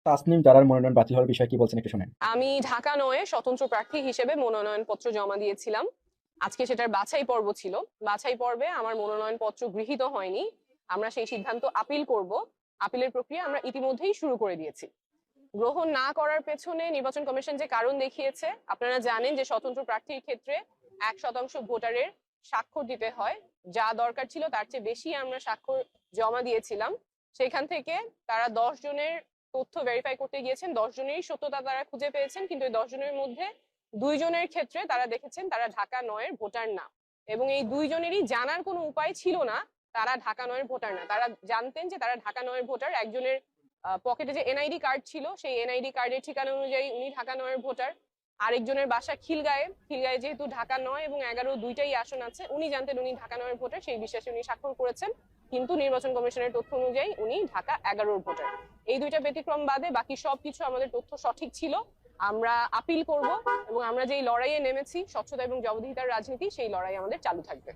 তাসনিম তারার মনোনয়ন বাতিল হওয়ার বিষয়ে কি বলছেন একটু শুনেন। আমি ঢাকা নয়ে স্বতন্ত্র প্রার্থী হিসেবে মনোনয়নপত্র জমা দিয়েছিলাম। আজকে সেটার বাছাই পর্ব ছিল। বাছাই পর্বে আমার মনোনয়নপত্র গৃহীত হয়নি। আমরা সেই সিদ্ধান্ত আপিল করব। আপিলের প্রক্রিয়া আমরা ইতিমধ্যেই শুরু করে দিয়েছি। গ্রহণ না করার পেছনে নির্বাচন কমিশন যে কারণ দেখিয়েছে, আপনারা জানেন যে স্বতন্ত্র প্রার্থীর ক্ষেত্রে 1% ভোটারের স্বাক্ষর দিতে হয়। যা দরকার ছিল তার চেয়ে বেশি আমরা স্বাক্ষর জমা দিয়েছিলাম। সেখান থেকে তারা 10 জনের তথ্য ভেরিফাই করতে গিয়েছেন, 10 জনেরই সত্যতা তারা খুঁজে পেয়েছেন, কিন্তু এই 10 জনের মধ্যে 2 জনের ক্ষেত্রে তারা দেখেছেন তারা ঢাকা নয়ের ভোটার না, এবং এই 2 জনেরই জানার কোনো উপায় ছিল না তারা ঢাকা নয়ের ভোটার না। তারা জানতেন যে তারা ঢাকা নয়ের ভোটার। একজনের পকেটে যে এনআইডি কার্ড ছিল, সেই এনআইডি কার্ডের ঠিকানা অনুযায়ী উনি ঢাকা নয়ের ভোটার। আরেকজনের বাসা খিলগাঁয়ে। খিলগাঁয়ে যেহেতু ঢাকা 9 এবং 11 দুইটাই আসন আছে, উনি জানতেন উনি ঢাকা নয়ের ভোটার, সেই বিশ্বাসে উনি স্বাক্ষর করেছেন। কিন্তু নির্বাচন কমিশনের তথ্য অনুযায়ী উনি ঢাকা 11 ভোটার। এই দুইটা ব্যতিক্রম বাদে বাকি সবকিছু আমাদের তথ্য সঠিক ছিল। আমরা আপিল করব এবং আমরা যেই লড়াইয়ে নেমেছি, স্বচ্ছতা এবং জবাবদিহিতার রাজনীতি, সেই লড়াই আমাদের চালু থাকবে।